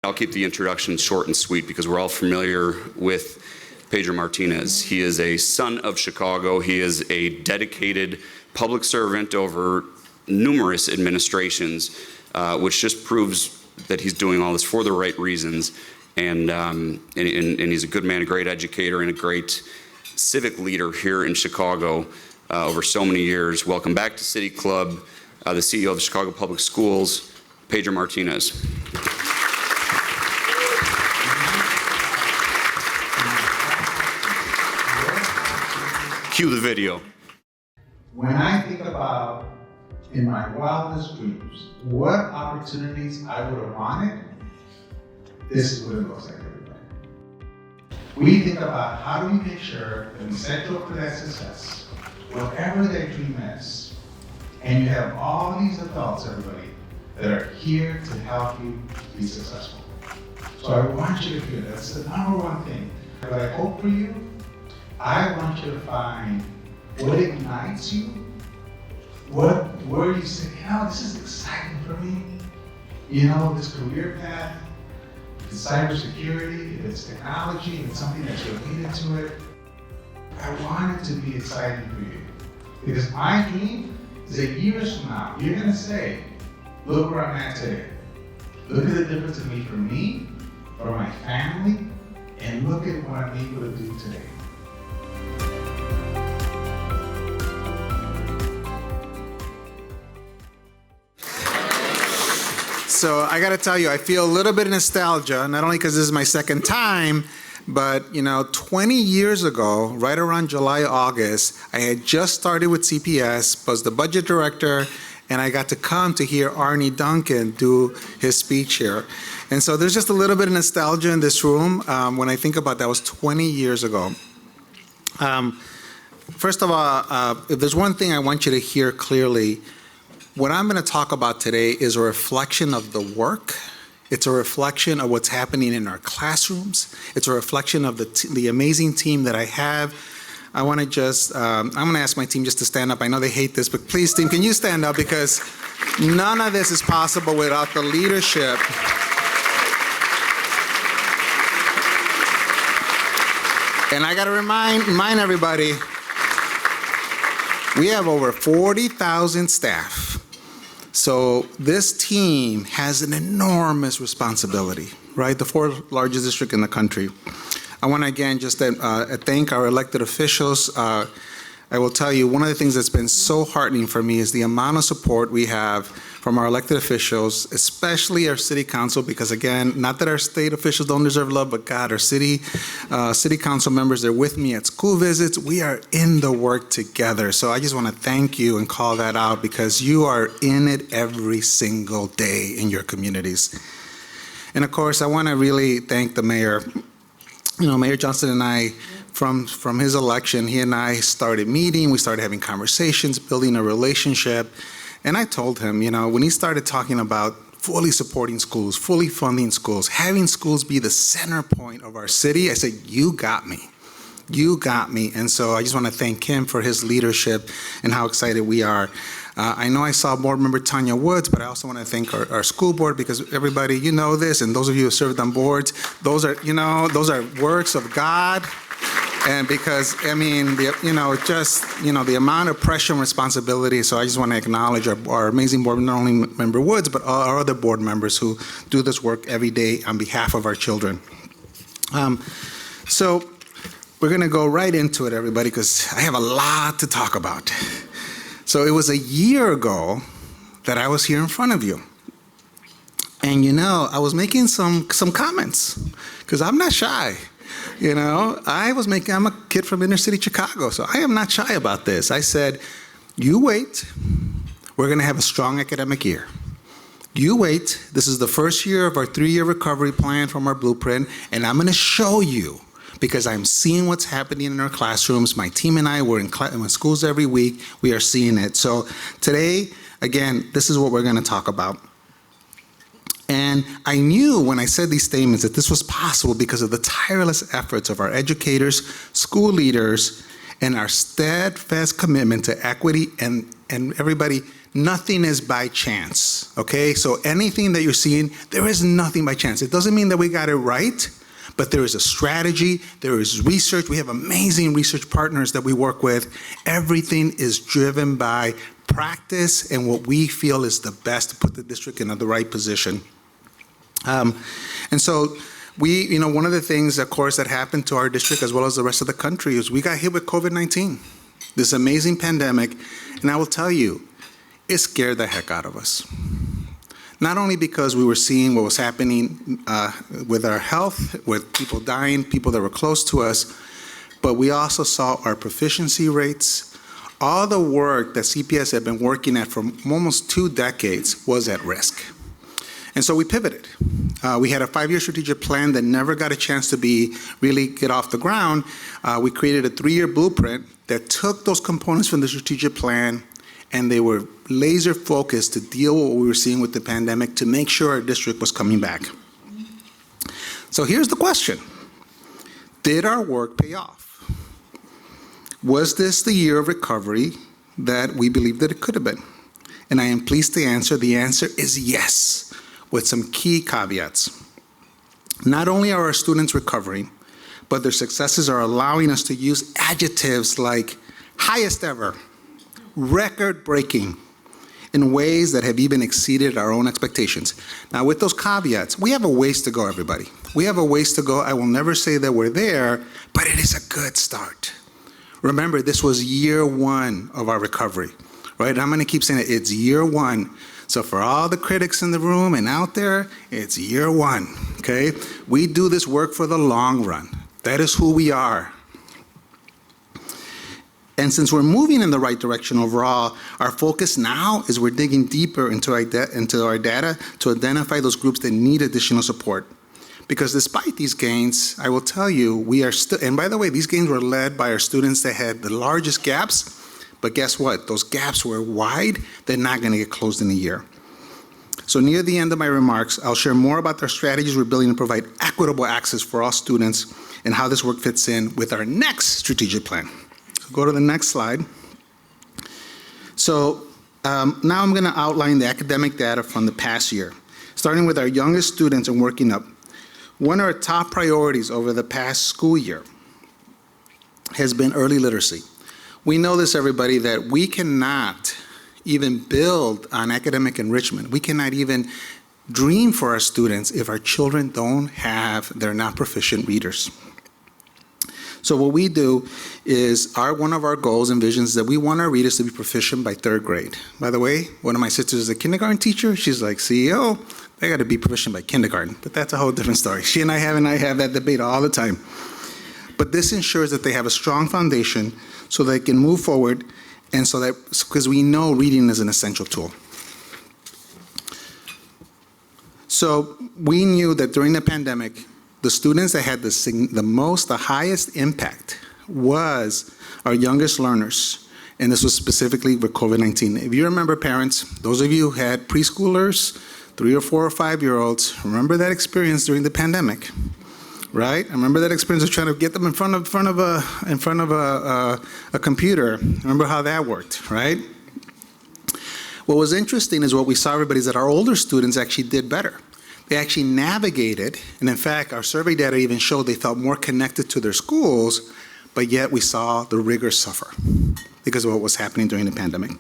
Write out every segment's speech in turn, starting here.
I'll keep the introduction short and sweet because we're all familiar with Pedro Martinez. He is a son of Chicago. He is a dedicated public servant over numerous administrations, which just proves that he's doing all this for the right reasons. And he's a good man, a great educator, and a great civic leader here in Chicago over so many years. Welcome back to City Club, the CEO of the Chicago Public Schools, Pedro Martinez. Cue the video. When I think about, in my wildest dreams, what opportunities I would have wanted, this is what it looks like, everybody. We think about how do we make sure that we set you up for that success, whatever that dream is, and you have all these adults, everybody, that are here to help you be successful. So I want you to feel that's the number one thing. What I hope for you, I want you to find what ignites you, where you say, you know, this is exciting for me. You know, this career path, if it's cybersecurity, if it's technology, if it's something that's related to it. I want it to be exciting for you. Because my dream is that years from now, you're gonna say, look where I'm at today. Look at the difference it made for me, for my family, and look at what I'm able to do today. So I got to tell you, I feel a little bit of nostalgia, not only because this is my second time, but 20 years ago, right around July, August, I had just started with CPS, was the budget director, and I got to come to hear Arnie Duncan do his speech here. And so there's just a little bit of nostalgia in this room when I think about that was 20 years ago. First of all, if there's one thing I want you to hear clearly, what I'm going to talk about today is a reflection of the work. It's a reflection of what's happening in our classrooms. It's a reflection of the amazing team that I have. I want to just, I'm going to ask my team just to stand up. I know they hate this, but please, team, can you stand up? Because none of this is possible without the leadership. And I got to remind everybody, we have over 40,000 staff. So this team has an enormous responsibility, right? The fourth largest district in the country. I want to again just thank our elected officials. I will tell you, one of the things that's been so heartening for me is the amount of support we have from our elected officials, especially our city council, because again, not that our state officials don't deserve love, but God, our city council members, they're with me at school visits. We are in the work together. So I just want to thank you and call that out because you are in it every single day in your communities. And of course, I want to really thank the mayor. Mayor Johnson and I, from his election, he and I started meeting, we started having conversations, building a relationship. And I told him, when he started talking about fully supporting schools, fully funding schools, having schools be the center point of our city, I said, you got me. You got me. And so I just want to thank him for his leadership and how excited we are. I know I saw board member Tanya Woods, but I also want to thank our school board because everybody, you know this, and those of you who served on boards, those are works of God. And because, the amount of pressure and responsibility, so I just want to acknowledge our amazing board, not only member Woods, but all our other board members who do this work every day on behalf of our children. So we're going to go right into it, everybody, because I have a lot to talk about. So it was a year ago that I was here in front of you. And I was making some comments, because I'm not shy. I'm a kid from inner city Chicago, so I am not shy about this. I said, you wait, we're going to have a strong academic year. You wait, this is the first year of our 3-year recovery plan from our blueprint, and I'm going to show you, because I'm seeing what's happening in our classrooms. My team and I were in schools every week. We are seeing it. So today, again, this is what we're going to talk about. And I knew when I said these statements that this was possible because of the tireless efforts of our educators, school leaders, and our steadfast commitment to equity and everybody, nothing is by chance, okay? So anything that you're seeing, there is nothing by chance. It doesn't mean that we got it right, but there is a strategy, there is research. We have amazing research partners that we work with. Everything is driven by practice and what we feel is the best to put the district in the right position. And so one of the things, of course, that happened to our district as well as the rest of the country is we got hit with COVID-19, this amazing pandemic. And I will tell you, it scared the heck out of us. Not only because we were seeing what was happening with our health, with people dying, people that were close to us, but we also saw our proficiency rates. All the work that CPS had been working at for almost 2 decades was at risk. And so we pivoted. We had a 5-year strategic plan that never got a chance to really get off the ground. We created a 3-year blueprint that took those components from the strategic plan, and they were laser focused to deal with what we were seeing with the pandemic to make sure our district was coming back. So here's the question. Did our work pay off? Was this the year of recovery that we believed that it could have been? And I am pleased to answer, the answer is yes, with some key caveats. Not only are our students recovering, but their successes are allowing us to use adjectives like highest ever, record-breaking, in ways that have even exceeded our own expectations. Now, with those caveats, we have a ways to go, everybody. We have a ways to go. I will never say that we're there, but it is a good start. Remember, this was year 1 of our recovery, right? I'm gonna keep saying it, it's year 1. So for all the critics in the room and out there, it's year 1, okay? We do this work for the long run. That is who we are. And since we're moving in the right direction overall, our focus now is we're digging deeper into our data to identify those groups that need additional support. Because despite these gains, I will tell you, we are still, and by the way, these gains were led by our students that had the largest gaps, but guess what? Those gaps were wide, they're not gonna get closed in a year. So near the end of my remarks, I'll share more about our strategies we're building to provide equitable access for all students and how this work fits in with our next strategic plan. Go to the next slide. So now I'm going to outline the academic data from the past year. Starting with our youngest students and working up. One of our top priorities over the past school year has been early literacy. We know this, everybody, that we cannot even build on academic enrichment. We cannot even dream for our students if our children they're not proficient readers. So what we do is one of our goals and visions is that we want our readers to be proficient by 3rd grade. By the way, one of my sisters is a kindergarten teacher. She's like, CEO, they got to be proficient by kindergarten. But that's a whole different story. She and I have that debate all the time. But this ensures that they have a strong foundation so they can move forward, and so that, because we know reading is an essential tool. So we knew that during the pandemic, the students that had the highest impact was our youngest learners, and this was specifically with COVID-19. If you remember, parents, those of you who had preschoolers, 3 or 4 or 5-year-olds, remember that experience during the pandemic, right? I remember that experience of trying to get them in front of a computer. Remember how that worked, right? What was interesting is what we saw, everybody, is that our older students actually did better. They actually navigated, and in fact, our survey data even showed they felt more connected to their schools, but yet we saw the rigor suffer because of what was happening during the pandemic.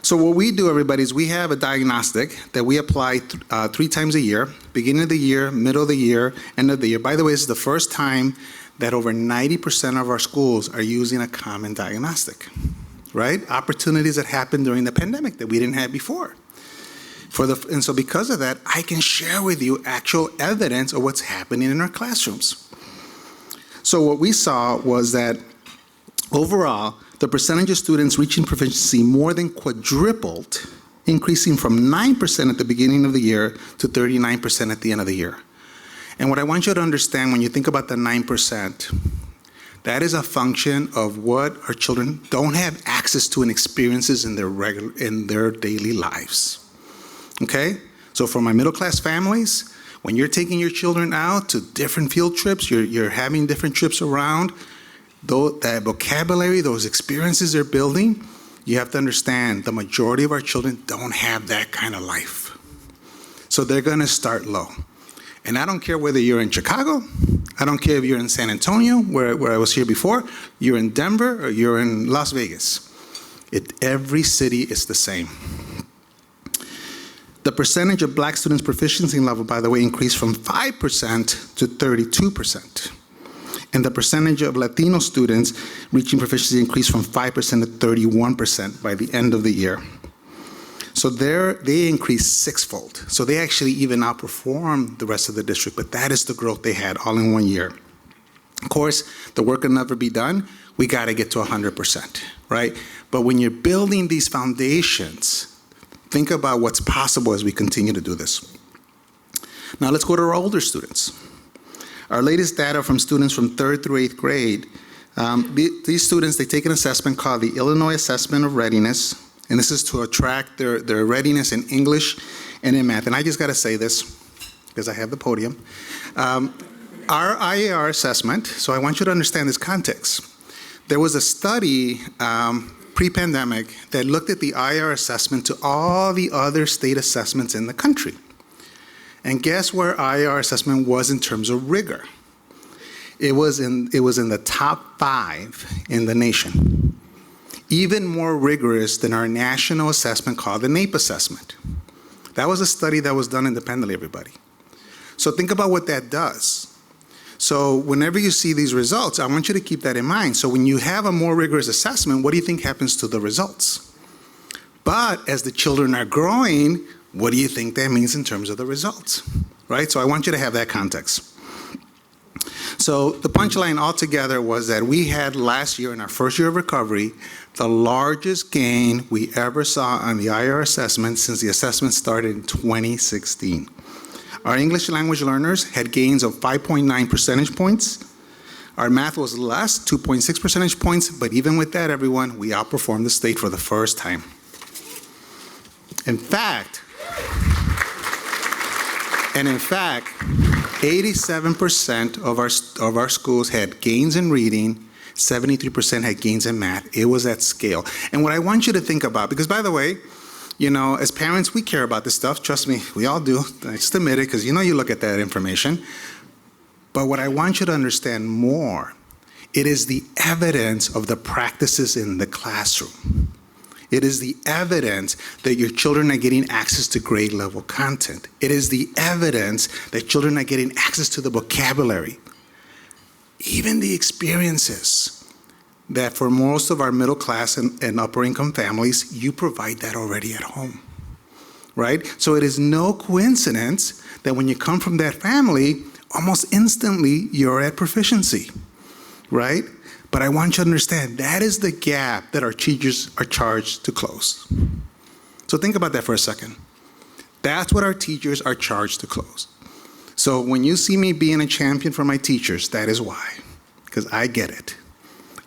So what we do, everybody, is we have a diagnostic that we apply 3 times a year, beginning of the year, middle of the year, end of the year. By the way, this is the first time that over 90% of our schools are using a common diagnostic, right? Opportunities that happened during the pandemic that we didn't have before. And so because of that, I can share with you actual evidence of what's happening in our classrooms. So what we saw was that overall, the percentage of students reaching proficiency more than quadrupled, increasing from 9% at the beginning of the year to 39% at the end of the year. And what I want you to understand when you think about the 9%, that is a function of what our children don't have access to and experiences in their daily lives. Okay? So for my middle-class families, when you're taking your children out to different field trips, you're having different trips around, that vocabulary, those experiences they're building, you have to understand the majority of our children don't have that kind of life. So they're going to start low. And I don't care whether you're in Chicago, I don't care if you're in San Antonio, where I was here before, you're in Denver, or you're in Las Vegas. Every city is the same. The percentage of black students' proficiency level, by the way, increased from 5% to 32%. And the percentage of Latino students reaching proficiency increased from 5% to 31% by the end of the year. So they increased sixfold. So they actually even outperformed the rest of the district, but that is the growth they had all in 1 year. Of course, the work will never be done. We got to get to 100%, right? But when you're building these foundations, think about what's possible as we continue to do this. Now let's go to our older students. Our latest data from students from 3rd through 8th grade, these students, they take an assessment called the Illinois Assessment of Readiness, and this is to track their readiness in English and in math. And I just got to say this, because I have the podium. Our IAR assessment, so I want you to understand this context. There was a study pre-pandemic that looked at the IAR assessment to all the other state assessments in the country. And guess where IAR assessment was in terms of rigor? It was in the top 5 in the nation. Even more rigorous than our national assessment called the NAEP assessment. That was a study that was done independently, everybody. So think about what that does. So whenever you see these results, I want you to keep that in mind. So when you have a more rigorous assessment, what do you think happens to the results? But as the children are growing, what do you think that means in terms of the results, right? So I want you to have that context. So the punchline altogether was that we had last year, in our first year of recovery, the largest gain we ever saw on the IR assessment since the assessment started in 2016. Our English language learners had gains of 5.9 percentage points. Our math was less, 2.6 percentage points, but even with that, everyone, we outperformed the state for the first time. In fact, 87% of our schools had gains in reading, 73% had gains in math. It was at scale. And what I want you to think about, because by the way, you know, as parents, we care about this stuff. Trust me, we all do. I just admit it, because you know you look at that information. But what I want you to understand more, it is the evidence of the practices in the classroom. It is the evidence that your children are getting access to grade level content. It is the evidence that children are getting access to the vocabulary. Even the experiences that for most of our middle class and upper income families, you provide that already at home, right? So it is no coincidence that when you come from that family, almost instantly you're at proficiency, right? But I want you to understand that is the gap that our teachers are charged to close. So think about that for a second. That's what our teachers are charged to close. So when you see me being a champion for my teachers, that is why, because I get it.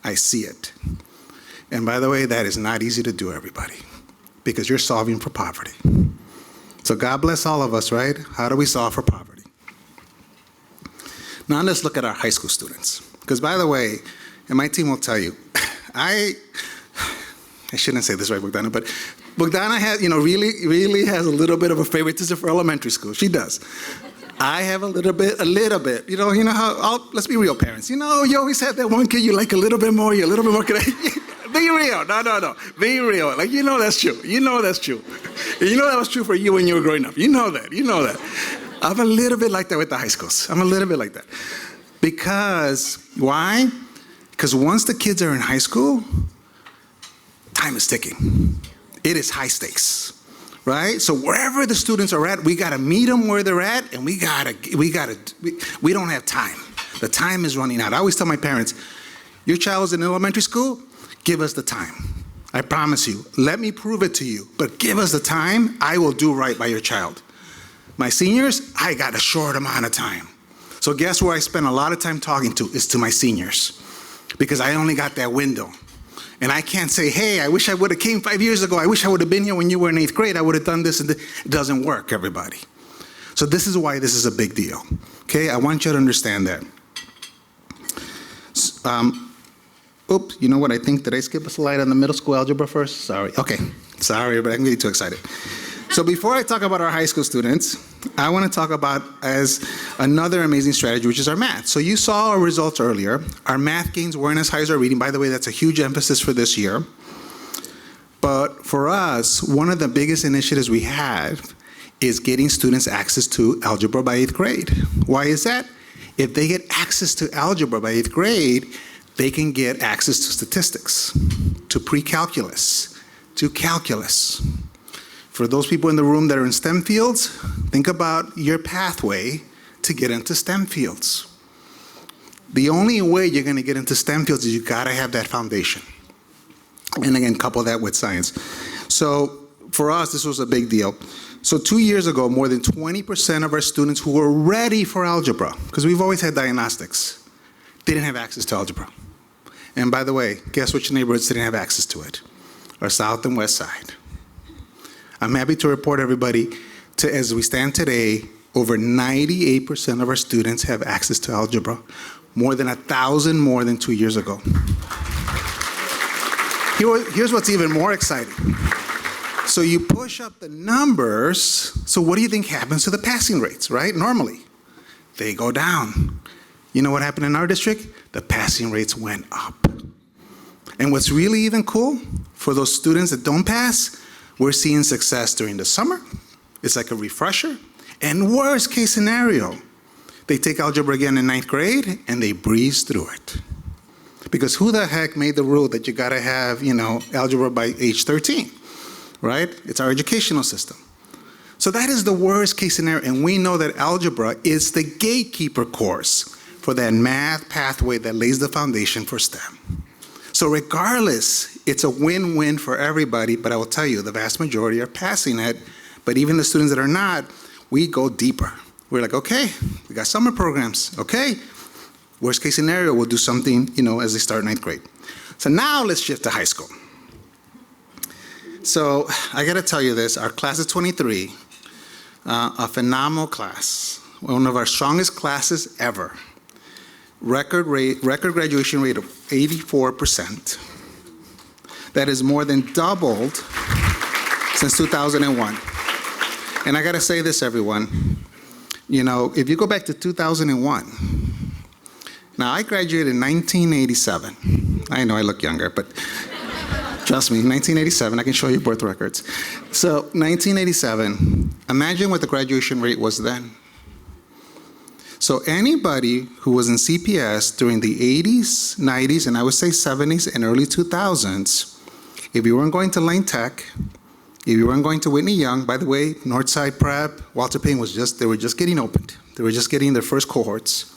I see it. And by the way, that is not easy to do, everybody, because you're solving for poverty. So God bless all of us, right? How do we solve for poverty? Now let's look at our high school students. Because by the way, and my team will tell you, I shouldn't say this right, Bogdana, but Bogdana has, really has a little bit of a favoritism for elementary school. She does. I have a little bit. You know how, let's be real, parents. You know, you always have that one kid you like a little bit more, you're a little bit more. Be real. No. Be real. Like, you know that's true. You know that's true. You know that was true for you when you were growing up. You know that. I'm a little bit like that with the high schools. I'm a little bit like that. Because, why? Because once the kids are in high school, time is ticking. It is high stakes. Right? So wherever the students are at, we got to meet them where they're at, and we don't have time. The time is running out. I always tell my parents, your child is in elementary school, give us the time. I promise you. Let me prove it to you. But give us the time, I will do right by your child. My seniors, I got a short amount of time. So guess where I spend a lot of time talking to is to my seniors, because I only got that window. And I can't say, hey, I wish I would have came 5 years ago. I wish I would have been here when you were in 8th grade. I would have done this. And it doesn't work, everybody. So this is why this is a big deal. Okay, I want you to understand that. Oops, you know what? I think, did I skip a slide on the middle school algebra first? Sorry. Okay. Sorry, but I'm getting too excited. So before I talk about our high school students, I want to talk about as another amazing strategy, which is our math. So you saw our results earlier. Our math gains weren't as high as our reading. By the way, that's a huge emphasis for this year. But for us, one of the biggest initiatives we have is getting students access to algebra by 8th grade. Why is that? If they get access to algebra by 8th grade, they can get access to statistics, to pre-calculus, to calculus. For those people in the room that are in STEM fields, think about your pathway to get into STEM fields. The only way you're going to get into STEM fields is you got to have that foundation. And again, couple that with science. So for us, this was a big deal. So 2 years ago, more than 20% of our students who were ready for algebra, because we've always had diagnostics, didn't have access to algebra. And by the way, guess which neighborhoods didn't have access to it? Our South and West Side. I'm happy to report everybody, as we stand today, over 98% of our students have access to algebra, more than 1,000 more than 2 years ago. Here's what's even more exciting. So you push up the numbers, so what do you think happens to the passing rates, right? Normally, they go down. You know what happened in our district? The passing rates went up. And what's really even cool, for those students that don't pass, we're seeing success during the summer. It's like a refresher. And worst case scenario, they take algebra again in 9th grade and they breeze through it. Because who the heck made the rule that you gotta have, algebra by age 13, right? It's our educational system. So that is the worst case scenario, and we know that algebra is the gatekeeper course for that math pathway that lays the foundation for STEM. So regardless, it's a win-win for everybody, but I will tell you, the vast majority are passing it, but even the students that are not, we go deeper. We're like, okay, we got summer programs, okay? Worst case scenario, we'll do something, as they start 9th grade. So now let's shift to high school. So I gotta tell you this, our class of 23, a phenomenal class, one of our strongest classes ever. Record graduation rate of 84%. That is more than doubled since 2001. And I gotta say this, everyone, if you go back to 2001, now I graduated in 1987. I know I look younger, but trust me, 1987, I can show you birth records. So 1987, imagine what the graduation rate was then. So anybody who was in CPS during the 80s, 90s, and I would say 70s and early 2000s, if you weren't going to Lane Tech, if you weren't going to Whitney Young, by the way, Northside Prep, Walter Payne they were just getting opened. They were just getting their first cohorts.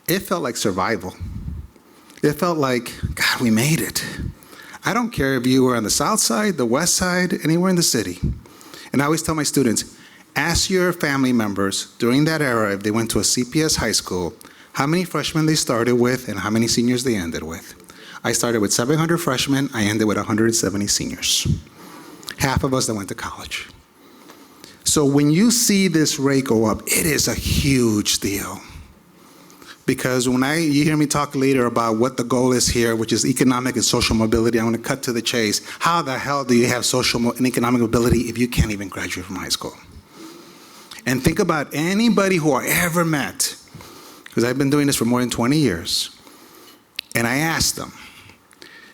It felt like survival. It felt like, God, we made it. I don't care if you were on the south side, the west side, anywhere in the city. And I always tell my students, ask your family members during that era, if they went to a CPS high school, how many freshmen they started with and how many seniors they ended with. I started with 700 freshmen, I ended with 170 seniors. Half of us that went to college. So when you see this rate go up, it is a huge deal. Because when you hear me talk later about what the goal is here, which is economic and social mobility, I'm going to cut to the chase. How the hell do you have social and economic mobility if you can't even graduate from high school? And think about anybody who I ever met, because I've been doing this for more than 20 years, and I asked them,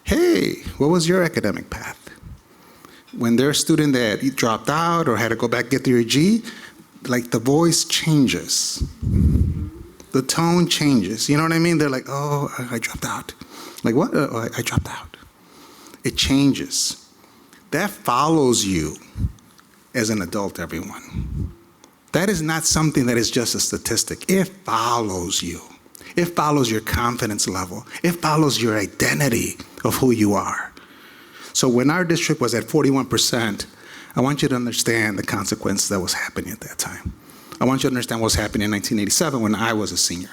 hey, what was your academic path? When they're a student that dropped out or had to go back get their G, like the voice changes. The tone changes. You know what I mean? They're like, oh, I dropped out. Like, what? Oh, I dropped out. It changes. That follows you as an adult, everyone. That is not something that is just a statistic. It follows you. It follows your confidence level. It follows your identity of who you are. So when our district was at 41%, I want you to understand the consequence that was happening at that time. I want you to understand what was happening in 1987 when I was a senior.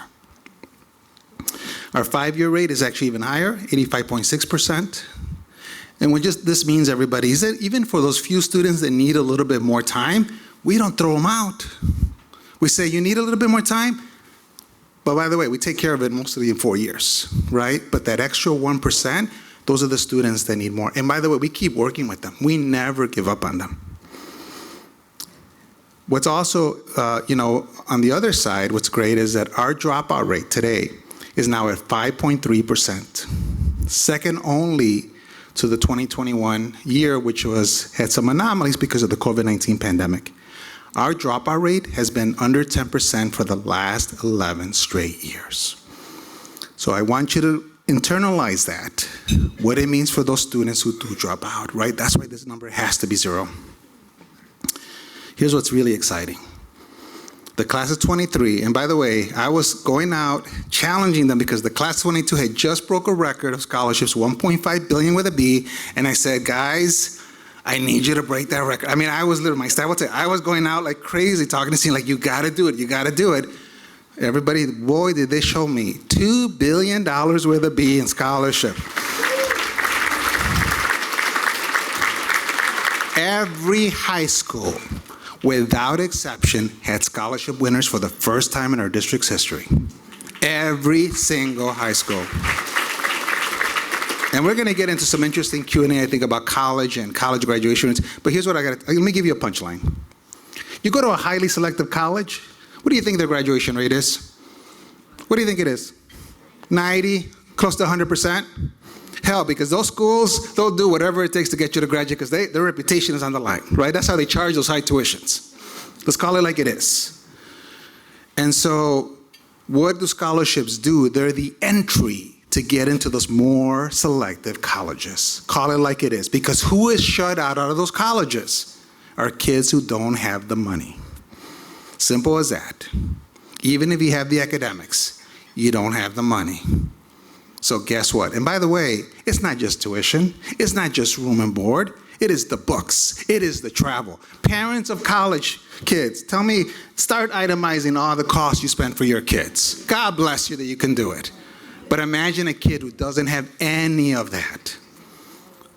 Our 5-year rate is actually even higher, 85.6%. And what this means, everybody, is that even for those few students that need a little bit more time, we don't throw them out. We say, you need a little bit more time? But by the way, we take care of it mostly in 4 years, right? But that extra 1%, those are the students that need more. And by the way, we keep working with them. We never give up on them. What's also, on the other side, what's great is that our dropout rate today is now at 5.3%, second only to the 2021 year, which had some anomalies because of the COVID-19 pandemic. Our dropout rate has been under 10% for the last 11 straight years. So I want you to internalize that, what it means for those students who do drop out, right? That's why this number has to be 0. Here's what's really exciting. The class of 23, and by the way, I was going out challenging them because the class of 22 had just broke a record of scholarships, 1.5 billion with a B, and I said, guys, I need you to break that record. I mean, I was literally, my staff would say, I was going out like crazy, talking to the team, like, you gotta do it, you gotta do it. Everybody, boy, did they show me $2 billion with a B in scholarship. Every high school, without exception, had scholarship winners for the first time in our district's history. Every single high school. And we're gonna get into some interesting Q&A, I think, about college and college graduations, but here's what let me give you a punchline. You go to a highly selective college, what do you think their graduation rate is? What do you think it is? 90, close to 100%? Hell, because those schools, they'll do whatever it takes to get you to graduate because their reputation is on the line, right? That's how they charge those high tuitions. Let's call it like it is. And so what do scholarships do? They're the entry to get into those more selective colleges. Call it like it is. Because who is shut out of those colleges? Are kids who don't have the money. Simple as that. Even if you have the academics, you don't have the money. So guess what? And by the way, it's not just tuition. It's not just room and board. It is the books. It is the travel. Parents of college kids, tell me, start itemizing all the costs you spend for your kids. God bless you that you can do it. But imagine a kid who doesn't have any of that.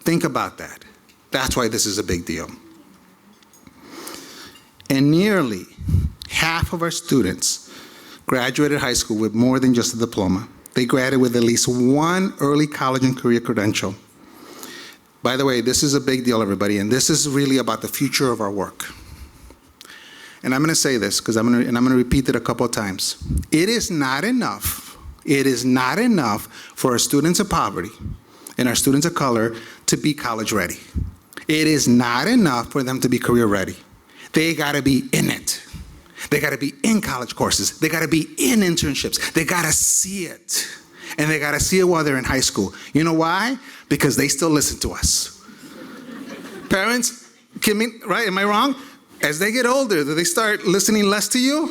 Think about that. That's why this is a big deal. And nearly half of our students graduated high school with more than just a diploma. They graduated with at least one early college and career credential. By the way, this is a big deal, everybody, and this is really about the future of our work. And I'm going to say this because I'm going to repeat it a couple of times. It is not enough for our students of poverty and our students of color to be college ready. It is not enough for them to be career ready. They got to be in it. They got to be in college courses. They got to be in internships. They got to see it. And they got to see it while they're in high school. You know why? Because they still listen to us. Parents, right? Am I wrong? As they get older, do they start listening less to you?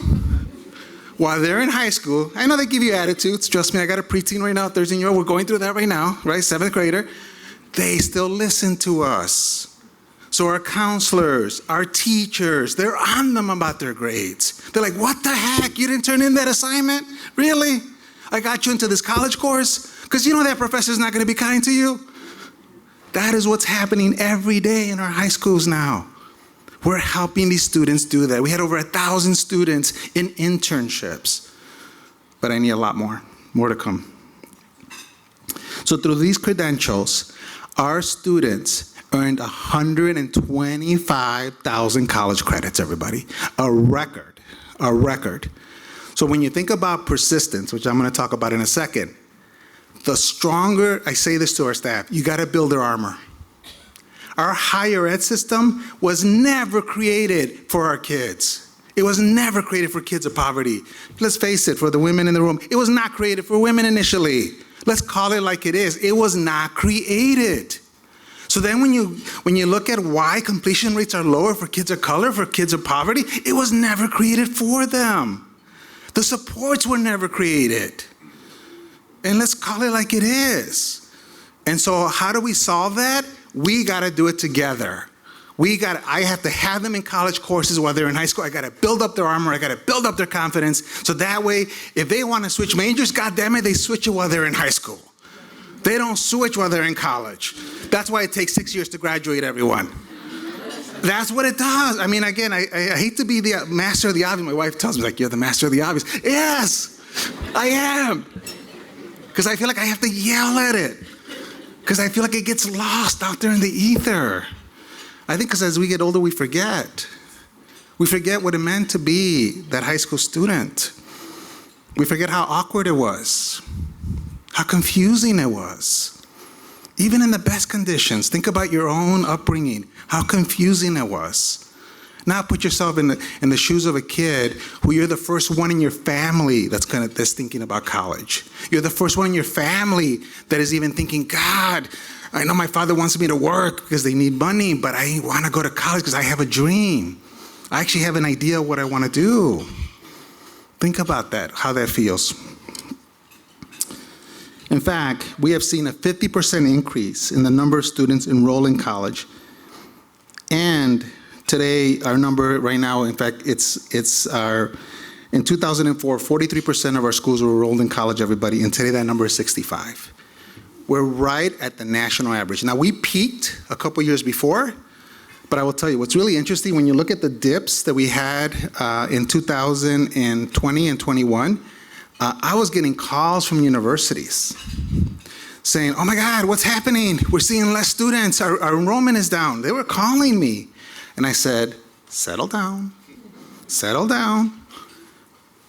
While they're in high school, I know they give you attitudes. Trust me, I got a preteen right now, 13-year-old. We're going through that right now, right? 7th grader. They still listen to us. So our counselors, our teachers, they're on them about their grades. They're like, what the heck? You didn't turn in that assignment? Really? I got you into this college course? Because you know that professor's not going to be kind to you? That is what's happening every day in our high schools now. We're helping these students do that. We had over 1,000 students in internships. But I need a lot more to come. So through these credentials, our students earned 125,000 college credits, everybody. A record. So when you think about persistence, which I'm going to talk about in a second, the stronger, I say this to our staff, you got to build their armor. Our higher ed system was never created for our kids. It was never created for kids of poverty. Let's face it, for the women in the room, it was not created for women initially. Let's call it like it is. It was not created. So then when you look at why completion rates are lower for kids of color, for kids of poverty, it was never created for them. The supports were never created. And let's call it like it is. And so how do we solve that? We got to do it together. I have to have them in college courses while they're in high school. I got to build up their armor. I got to build up their confidence. So that way, if they want to switch majors, God damn it, they switch it while they're in high school. They don't switch while they're in college. That's why it takes 6 years to graduate, everyone. That's what it does. I mean, again, I hate to be the master of the obvious. My wife tells me, like, you're the master of the obvious. Yes, I am. Because I feel like I have to yell at it. Because I feel like it gets lost out there in the ether. I think because as we get older, we forget. We forget what it meant to be that high school student. We forget how awkward it was, how confusing it was. Even in the best conditions, think about your own upbringing, how confusing it was. Now put yourself in the shoes of a kid who you're the first one in your family that's thinking about college. You're the first one in your family that is even thinking, God, I know my father wants me to work because they need money, but I want to go to college because I have a dream. I actually have an idea of what I want to do. Think about that, how that feels. In fact, we have seen a 50% increase in the number of students enrolled in college. And today, our number right now, in fact, in 2004, 43% of our schools were enrolled in college, everybody, and today that number is 65. We're right at the national average. Now, we peaked a couple years before, but I will tell you, what's really interesting, when you look at the dips that we had in 2020 and 21, I was getting calls from universities saying, oh my God, what's happening? We're seeing less students, our enrollment is down. They were calling me. And I said, settle down, settle down.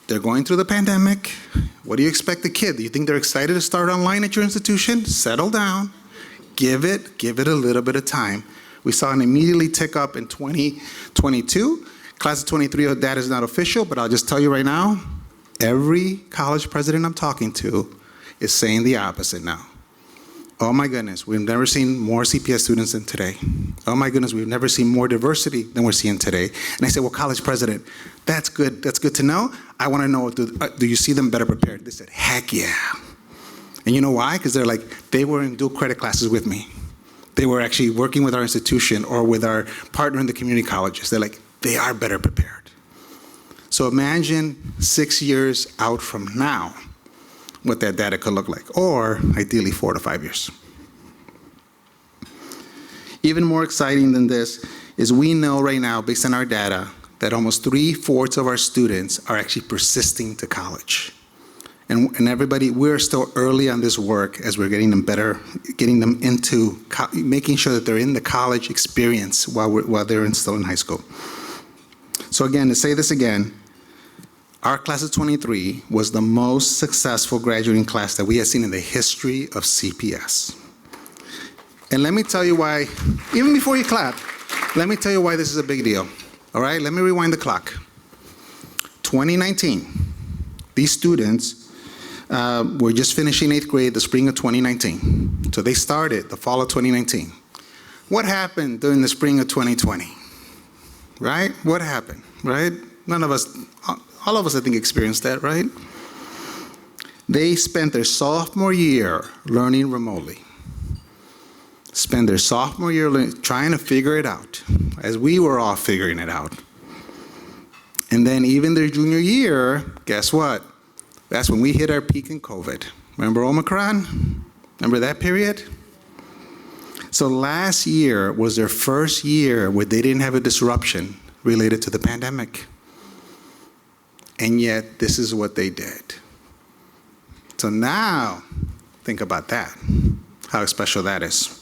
They're going through the pandemic. What do you expect the kid? Do you think they're excited to start online at your institution? Settle down, give it a little bit of time. We saw an immediately tick up in 2022. Class of 23 data is not official, but I'll just tell you right now, every college president I'm talking to is saying the opposite now. Oh my goodness, we've never seen more CPS students than today. Oh my goodness, we've never seen more diversity than we're seeing today. And I said, well, college president, that's good to know. I want to know, do you see them better prepared? They said, heck yeah. And you know why? Because they're like, they were in dual credit classes with me. They were actually working with our institution or with our partner in the community colleges. They're like, they are better prepared. So imagine 6 years out from now, what that data could look like, or ideally 4 to 5 years. Even more exciting than this is we know right now, based on our data, that almost 3/4 of our students are actually persisting to college. And everybody, we're still early on this work as we're getting them better, getting them into, making sure that they're in the college experience while they're still in high school. So again, to say this again, our class of 23 was the most successful graduating class that we have seen in the history of CPS. And let me tell you why, even before you clap, let me tell you why this is a big deal. All right, let me rewind the clock. 2019, these students were just finishing 8th grade the spring of 2019. So they started the fall of 2019. What happened during the spring of 2020? Right? What happened? Right? None of us, all of us I think experienced that, right? They spent their sophomore year learning remotely. Spent their sophomore year trying to figure it out, as we were all figuring it out. And then even their junior year, guess what? That's when we hit our peak in COVID. Remember Omicron? Remember that period? So last year was their first year where they didn't have a disruption related to the pandemic. And yet, this is what they did. So now, think about that, how special that is.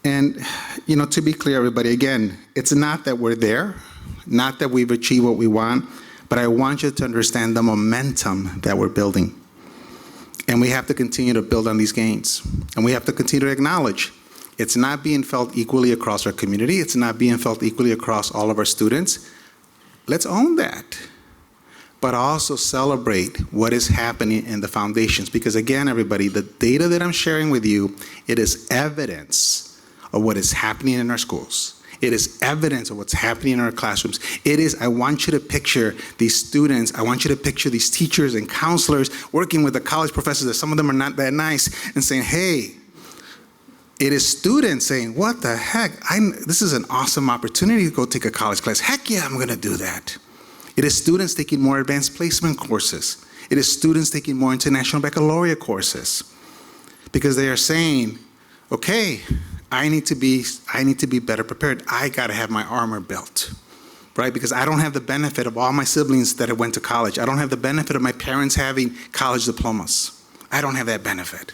And, you know, to be clear, everybody, again, it's not that we're there, not that we've achieved what we want, but I want you to understand the momentum that we're building. And we have to continue to build on these gains. And we have to continue to acknowledge it's not being felt equally across our community. It's not being felt equally across all of our students. Let's own that. But also celebrate what is happening in the foundations. Because again, everybody, the data that I'm sharing with you, it is evidence of what is happening in our schools. It is evidence of what's happening in our classrooms. It is, I want you to picture these students, I want you to picture these teachers and counselors working with the college professors, that some of them are not that nice, and saying, hey, it is students saying, what the heck, this is an awesome opportunity to go take a college class. Heck yeah, I'm gonna do that. It is students taking more advanced placement courses. It is students taking more international baccalaureate courses. Because they are saying, okay, I need to be better prepared. I got to have my armor built, right? Because I don't have the benefit of all my siblings that went to college. I don't have the benefit of my parents having college diplomas. I don't have that benefit.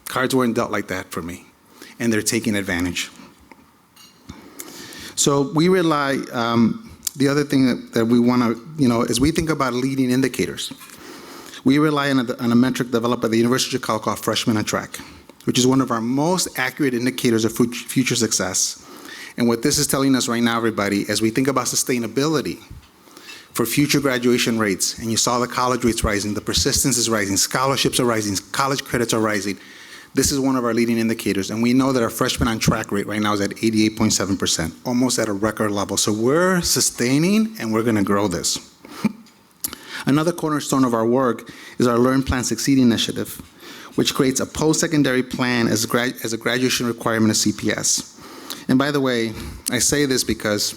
Cards weren't dealt like that for me, and they're taking advantage. So we rely, the other thing that we want to, as we think about leading indicators, we rely on a metric developed by the University of Chicago called Freshman on Track, which is one of our most accurate indicators of future success. And what this is telling us right now, everybody, as we think about sustainability for future graduation rates, and you saw the college rates rising, the persistence is rising, scholarships are rising, college credits are rising, this is one of our leading indicators. And we know that our freshman on track rate right now is at 88.7%, almost at a record level. So we're sustaining and we're going to grow this. Another cornerstone of our work is our Learn, Plan, Succeed initiative, which creates a post-secondary plan as a graduation requirement of CPS. And by the way, I say this because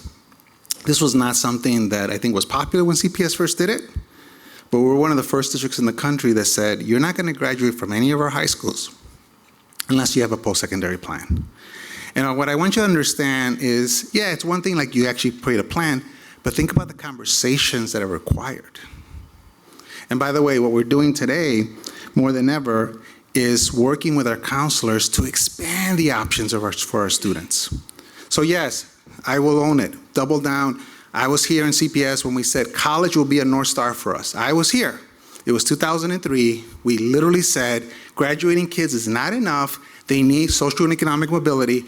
this was not something that I think was popular when CPS first did it, but we're one of the first districts in the country that said, you're not going to graduate from any of our high schools unless you have a post-secondary plan. And what I want you to understand is, yeah, it's one thing like you actually create a plan, but think about the conversations that are required. And by the way, what we're doing today, more than ever, is working with our counselors to expand the options for our students. So yes, I will own it, double down. I was here in CPS when we said college will be a North Star for us. I was here. It was 2003. We literally said graduating kids is not enough. They need social and economic mobility.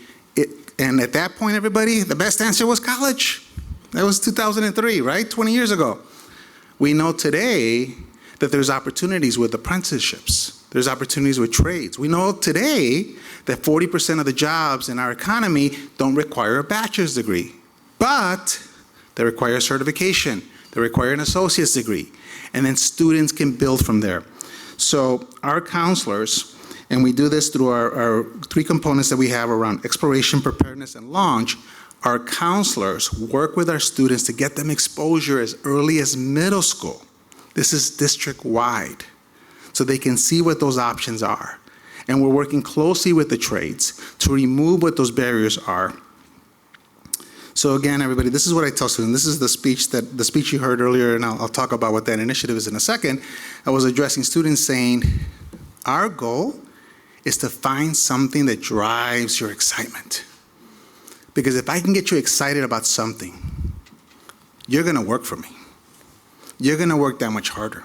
And at that point, everybody, the best answer was college. That was 2003, right? 20 years ago. We know today that there's opportunities with apprenticeships. There's opportunities with trades. We know today that 40% of the jobs in our economy don't require a bachelor's degree, but they require a certification. They require an associate's degree. And then students can build from there. So our counselors, and we do this through our three components that we have around exploration, preparedness, and launch, our counselors work with our students to get them exposure as early as middle school. This is district-wide, so they can see what those options are. And we're working closely with the trades to remove what those barriers are. So again, everybody, this is what I tell students. This is the speech you heard earlier, and I'll talk about what that initiative is in a second. I was addressing students saying, our goal is to find something that drives your excitement. Because if I can get you excited about something, you're gonna work for me. You're gonna work that much harder.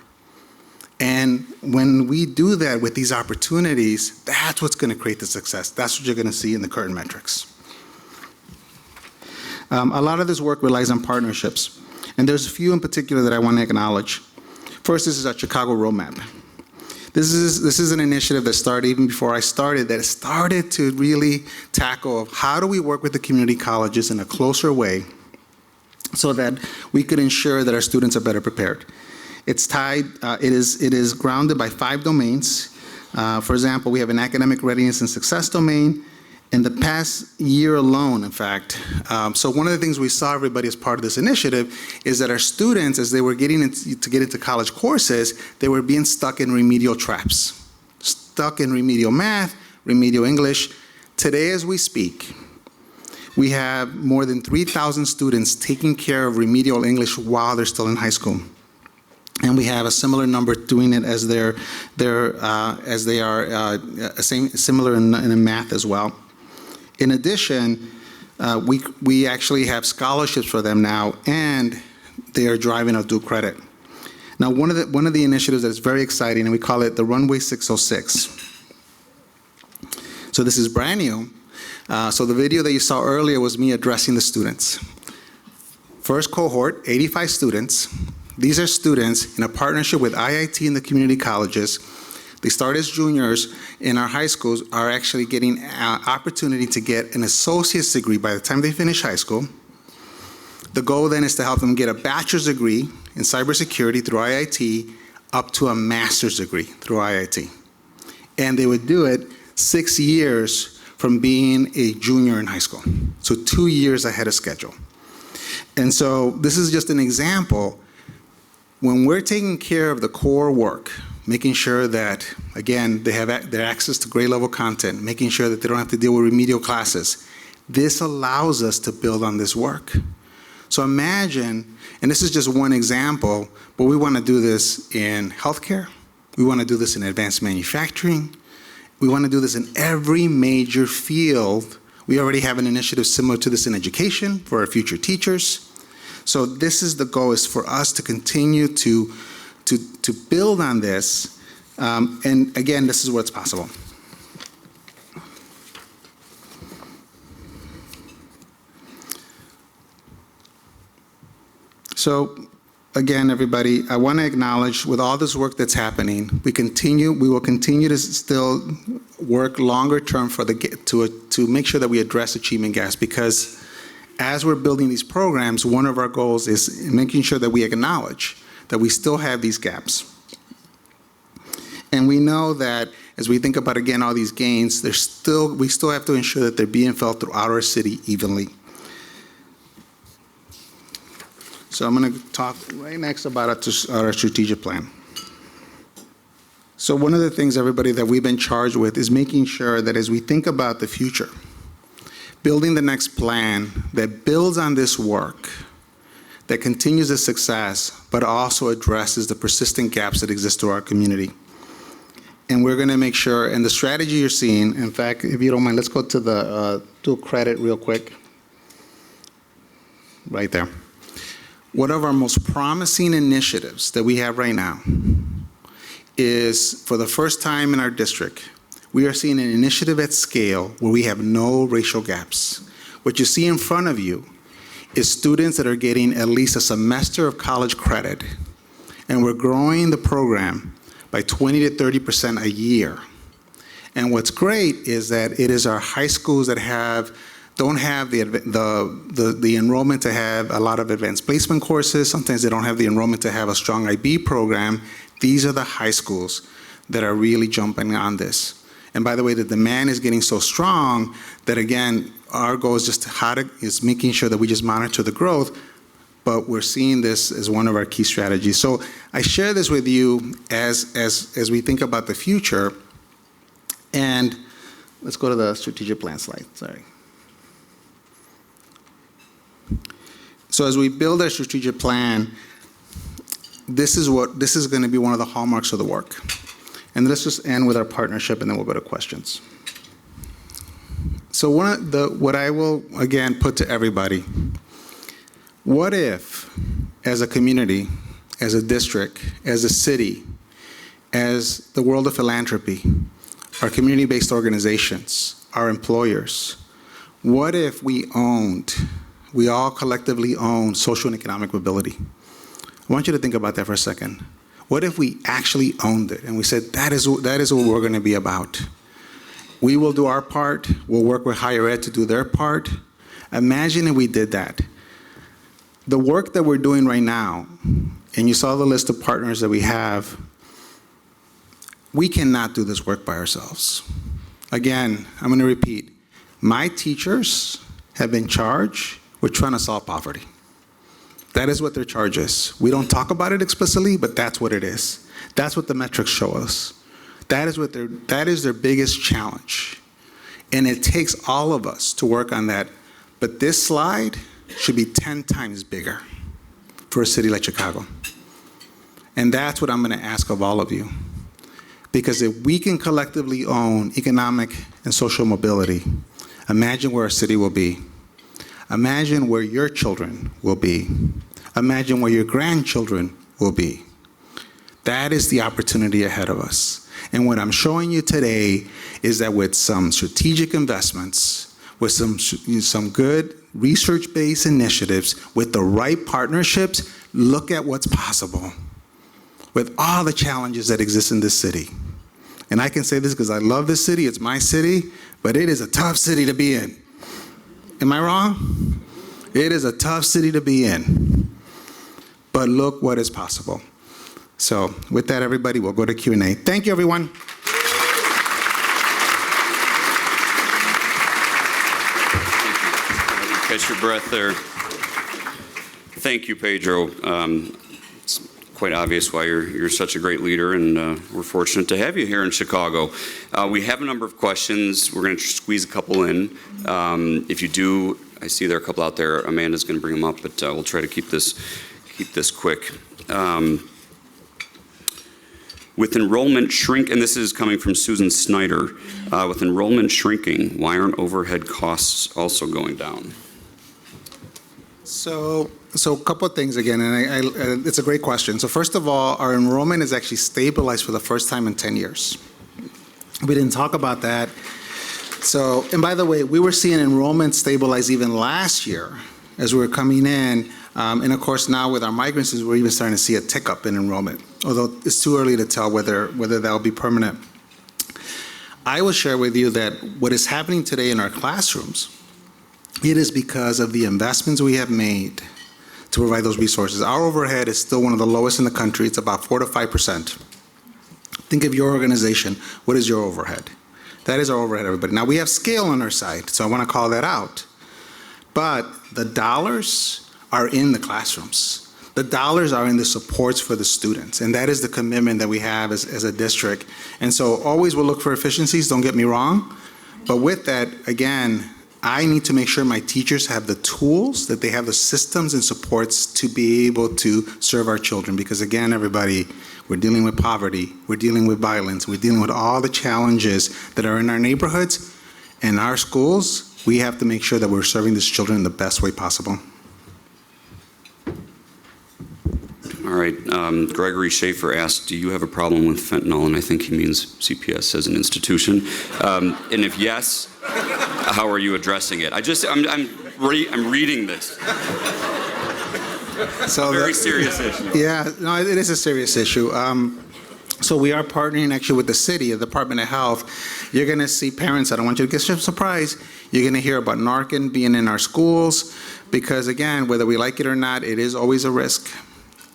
And when we do that with these opportunities, that's what's gonna create the success. That's what you're gonna see in the current metrics. A lot of this work relies on partnerships, and there's a few in particular that I want to acknowledge. First, this is our Chicago Roadmap. This is an initiative that started even before I started, that started to really tackle how do we work with the community colleges in a closer way so that we could ensure that our students are better prepared. It's tied, it is grounded by 5 domains. For example, we have an academic readiness and success domain. In the past year alone, in fact, so one of the things we saw, everybody, as part of this initiative is that our students, as they were getting to get into college courses, they were being stuck in remedial traps, stuck in remedial math, remedial English. Today, as we speak, we have more than 3,000 students taking care of remedial English while they're still in high school. And we have a similar number doing it as they are similar in math as well. In addition, we actually have scholarships for them now, and they are driving a dual credit. Now, one of the initiatives that is very exciting, and we call it the Runway 606. So this is brand new. So the video that you saw earlier was me addressing the students. First cohort, 85 students. These are students in a partnership with IIT and the community colleges. They start as juniors in our high schools, are actually getting opportunity to get an associate's degree by the time they finish high school. The goal then is to help them get a bachelor's degree in cybersecurity through IIT up to a master's degree through IIT. And they would do it 6 years from being a junior in high school. So 2 years ahead of schedule. And so this is just an example. When we're taking care of the core work, making sure that, again, they have their access to grade level content, making sure that they don't have to deal with remedial classes. This allows us to build on this work. So imagine, and this is just one example, but we want to do this in healthcare. We want to do this in advanced manufacturing. We want to do this in every major field. We already have an initiative similar to this in education for our future teachers. So this is the goal, is for us to continue to build on this. And again, this is what's possible. So again, everybody, I want to acknowledge with all this work that's happening, we will continue to still work longer term to make sure that we address achievement gaps, because as we're building these programs, one of our goals is making sure that we acknowledge that we still have these gaps. And we know that as we think about, again, all these gains, we still have to ensure that they're being felt throughout our city evenly. So I'm going to talk right next about our strategic plan. So one of the things, everybody, that we've been charged with is making sure that as we think about the future, building the next plan that builds on this work, that continues the success, but also addresses the persistent gaps that exist to our community. And we're going to make sure, and the strategy you're seeing, in fact, if you don't mind, let's go to the to credit real quick. Right there. One of our most promising initiatives that we have right now is, for the first time in our district, we are seeing an initiative at scale where we have no racial gaps. What you see in front of you is students that are getting at least a semester of college credit, and we're growing the program by 20 to 30% a year. And what's great is that it is our high schools that don't have the enrollment to have a lot of advanced placement courses. Sometimes they don't have the enrollment to have a strong IB program. These are the high schools that are really jumping on this. And by the way, the demand is getting so strong that, again, our goal is is making sure that we just monitor the growth, but we're seeing this as one of our key strategies. So I share this with you as we think about the future. And let's go to the strategic plan slide, sorry. So as we build our strategic plan, this is going to be one of the hallmarks of the work. And let's just end with our partnership, and then we'll go to questions. So what I will, again, put to everybody, what if, as a community, as a district, as a city, as the world of philanthropy, our community-based organizations, our employers, what if we all collectively own social and economic mobility? I want you to think about that for a second. What if we actually owned it and we said, that is what we're going to be about? We will do our part. We'll work with higher ed to do their part. Imagine if we did that. The work that we're doing right now, and you saw the list of partners that we have, we cannot do this work by ourselves. Again, I'm going to repeat. My teachers have been charged with trying to solve poverty. That is what their charge is. We don't talk about it explicitly, but that's what it is. That's what the metrics show us. That is their biggest challenge. And it takes all of us to work on that. But this slide should be 10 times bigger for a city like Chicago. And that's what I'm going to ask of all of you. Because if we can collectively own economic and social mobility, imagine where our city will be. Imagine where your children will be. Imagine where your grandchildren will be. That is the opportunity ahead of us. And what I'm showing you today is that with some strategic investments, with some good research-based initiatives, with the right partnerships, look at what's possible with all the challenges that exist in this city. And I can say this because I love this city, it's my city, but it is a tough city to be in. Am I wrong? It is a tough city to be in. But look what is possible. So with that, everybody, we'll go to Q&A. Thank you, everyone. Catch your breath there. Thank you, Pedro. quite obvious why you're such a great leader, and we're fortunate to have you here in Chicago. We have a number of questions. We're going to squeeze a couple in. If you do, I see there are a couple out there. Amanda's going to bring them up, but we'll try to keep this quick. With enrollment and this is coming from Susan Snyder, with enrollment shrinking, why aren't overhead costs also going down? So a couple of things again, and it's a great question. So first of all, our enrollment is actually stabilized for the first time in 10 years. We didn't talk about that. So, and by the way, we were seeing enrollment stabilize even last year as we were coming in. And of course, now with our migrants, we're even starting to see a tick up in enrollment, although it's too early to tell whether that will be permanent. I will share with you that what is happening today in our classrooms, it is because of the investments we have made to provide those resources. Our overhead is still one of the lowest in the country. It's about 4 to 5%. Think of your organization. What is your overhead? That is our overhead, everybody. Now, we have scale on our side, so I want to call that out. But the dollars are in the classrooms. The dollars are in the supports for the students, and that is the commitment that we have as a district. And so always we'll look for efficiencies, don't get me wrong. But with that, again, I need to make sure my teachers have the tools, that they have the systems and supports to be able to serve our children. Because again, everybody, we're dealing with poverty, we're dealing with violence, we're dealing with all the challenges that are in our neighborhoods and our schools. We have to make sure that we're serving these children in the best way possible. All right, Gregory Schaefer asked, do you have a problem with fentanyl? And I think he means CPS as an institution. And if yes, how are you addressing it? I'm reading this. So very serious issue. Yeah, no, it is a serious issue. So we are partnering actually with the city, the Department of Health. You're going to see parents, I don't want you to get surprised, you're going to hear about Narcan being in our schools, because again, whether we like it or not, it is always a risk.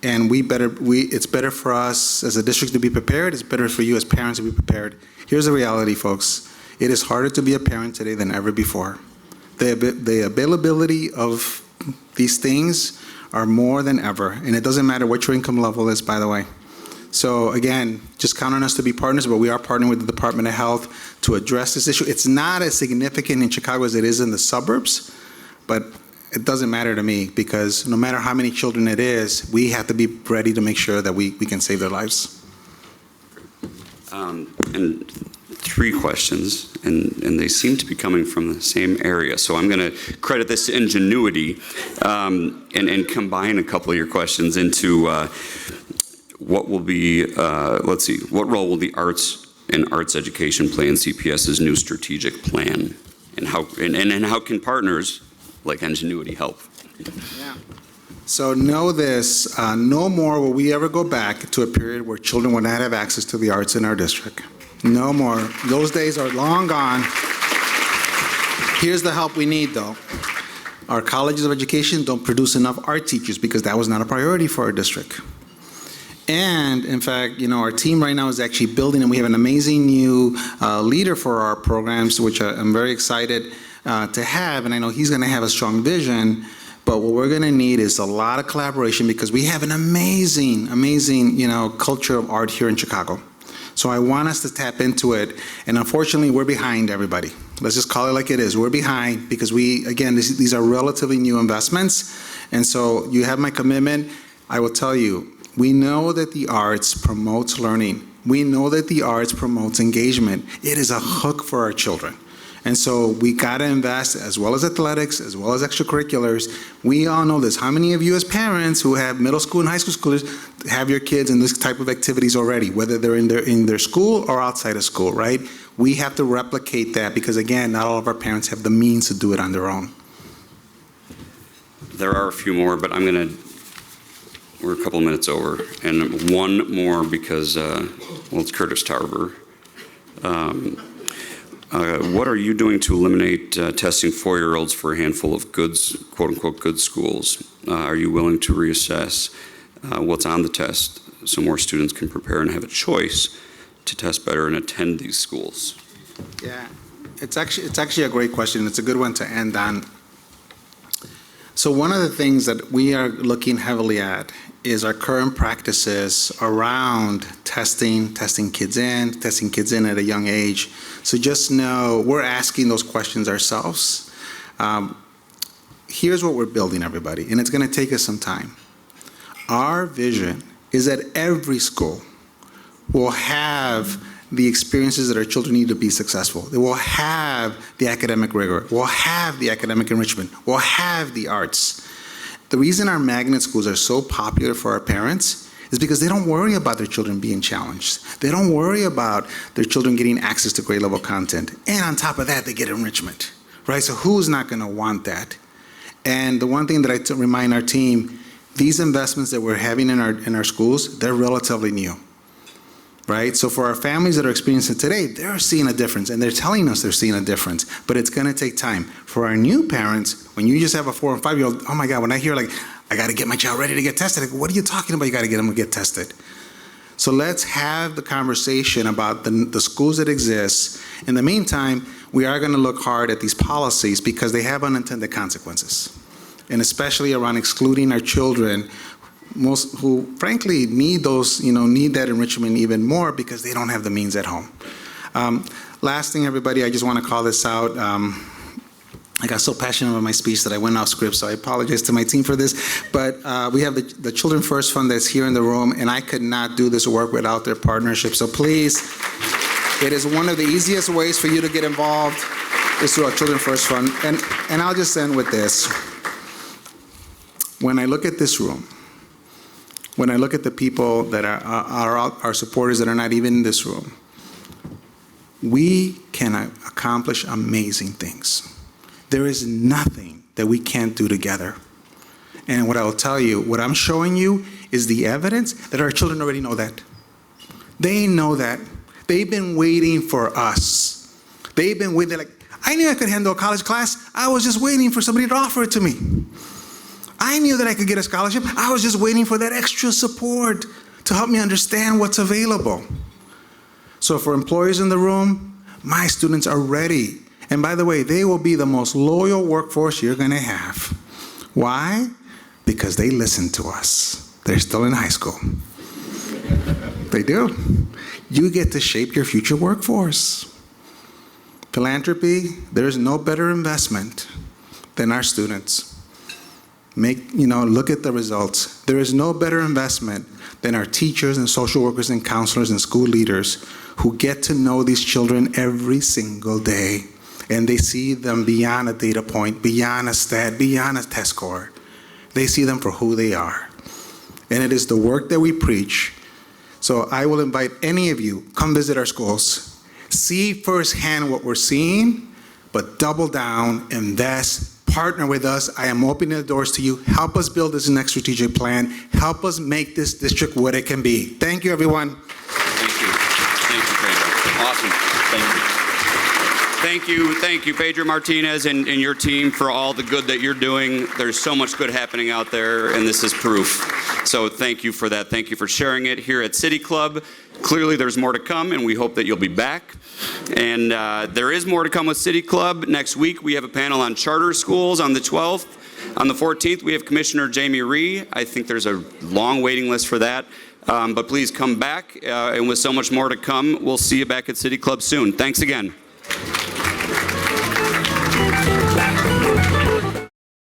And it's better for us as a district to be prepared. It's better for you as parents to be prepared. Here's the reality, folks. It is harder to be a parent today than ever before. The availability of these things are more than ever. And it doesn't matter what your income level is, by the way. So again, just count on us to be partners, but we are partnering with the Department of Health to address this issue. It's not as significant in Chicago as it is in the suburbs, but it doesn't matter to me, because no matter how many children it is, we have to be ready to make sure that we can save their lives. And 3 questions, and they seem to be coming from the same area. So I'm going to credit this to ingenuity and combine a couple of your questions into what will be, let's see, what role will the arts and arts education play in CPS's new strategic plan? And how can partners like ingenuity help? Yeah. So know this, no more will we ever go back to a period where children will not have access to the arts in our district. No more. Those days are long gone. Here's the help we need, though. Our colleges of education don't produce enough art teachers because that was not a priority for our district. And in fact, our team right now is actually building, and we have an amazing new leader for our programs, which I'm very excited to have, and I know he's going to have a strong vision. But what we're going to need is a lot of collaboration, because we have an amazing, culture of art here in Chicago. So I want us to tap into it, and unfortunately, we're behind everybody. Let's just call it like it is. We're behind because these are relatively new investments, and so you have my commitment. I will tell you, we know that the arts promotes learning. We know that the arts promotes engagement. It is a hook for our children. And so we got to invest, as well as athletics, as well as extracurriculars. We all know this. How many of you as parents who have middle school and high school schoolers have your kids in this type of activities already, whether they're in their school or outside of school, right? We have to replicate that, because again, not all of our parents have the means to do it on their own. There are a few more, but we're a couple minutes over. And one more because, it's Curtis Tarver. What are you doing to eliminate testing 4-year-olds for a handful of quote-unquote, good schools? Are you willing to reassess what's on the test so more students can prepare and have a choice to test better and attend these schools? Yeah, it's actually a great question. It's a good one to end on. So one of the things that we are looking heavily at is our current practices around testing kids in at a young age. So just know we're asking those questions ourselves. Here's what we're building, everybody, and it's going to take us some time. Our vision is that every school will have the experiences that our children need to be successful. They will have the academic rigor, will have the academic enrichment, will have the arts. The reason our magnet schools are so popular for our parents is because they don't worry about their children being challenged. They don't worry about their children getting access to grade level content. And on top of that, they get enrichment, right? So who's not gonna want that? And the one thing that I remind our team, these investments that we're having in our schools, they're relatively new. Right? So for our families that are experiencing it today, they're seeing a difference, and they're telling us they're seeing a difference, but it's gonna take time. For our new parents, when you just have a 4 and 5-year-old, oh my God, when I hear like, I gotta get my child ready to get tested, like, what are you talking about? You gotta get them to get tested. So let's have the conversation about the schools that exist. In the meantime, we are gonna look hard at these policies because they have unintended consequences. And especially around excluding our children who frankly need need that enrichment even more because they don't have the means at home. Last thing, everybody, I just want to call this out. I got so passionate about my speech that I went off script, so I apologize to my team for this. But we have the Children First Fund that's here in the room, and I could not do this work without their partnership. So please, it is one of the easiest ways for you to get involved is through our Children First Fund. And I'll just end with this. When I look at this room, when I look at the people that are our supporters that are not even in this room, we can accomplish amazing things. There is nothing that we can't do together. And what I will tell you, what I'm showing you is the evidence that our children already know that. They know that. They've been waiting for us. They've been waiting, they're like, I knew I could handle a college class. I was just waiting for somebody to offer it to me. I knew that I could get a scholarship. I was just waiting for that extra support to help me understand what's available. So for employers in the room, my students are ready. And by the way, they will be the most loyal workforce you're gonna have. Why? Because they listen to us. They're still in high school. They do. You get to shape your future workforce. Philanthropy, there's no better investment than our students. Look at the results. There is no better investment than our teachers and social workers and counselors and school leaders who get to know these children every single day. And they see them beyond a data point, beyond a stat, beyond a test score. They see them for who they are. And it is the work that we preach. So I will invite any of you, come visit our schools. See firsthand what we're seeing, but double down, invest, partner with us. I am opening the doors to you. Help us build this next strategic plan. Help us make this district what it can be. Thank you, everyone. Thank you. Thank you, Pedro. Awesome. Thank you. Thank you, Pedro Martinez and your team for all the good that you're doing. There's so much good happening out there, and this is proof. So thank you for that. Thank you for sharing it here at City Club. Clearly, there's more to come, and we hope that you'll be back. And there is more to come with City Club. Next week, we have a panel on charter schools on the 12th. On the 14th, we have Commissioner Jamie Rhee. I think there's a long waiting list for that. But please come back, and with so much more to come, we'll see you back at City Club soon. Thanks again.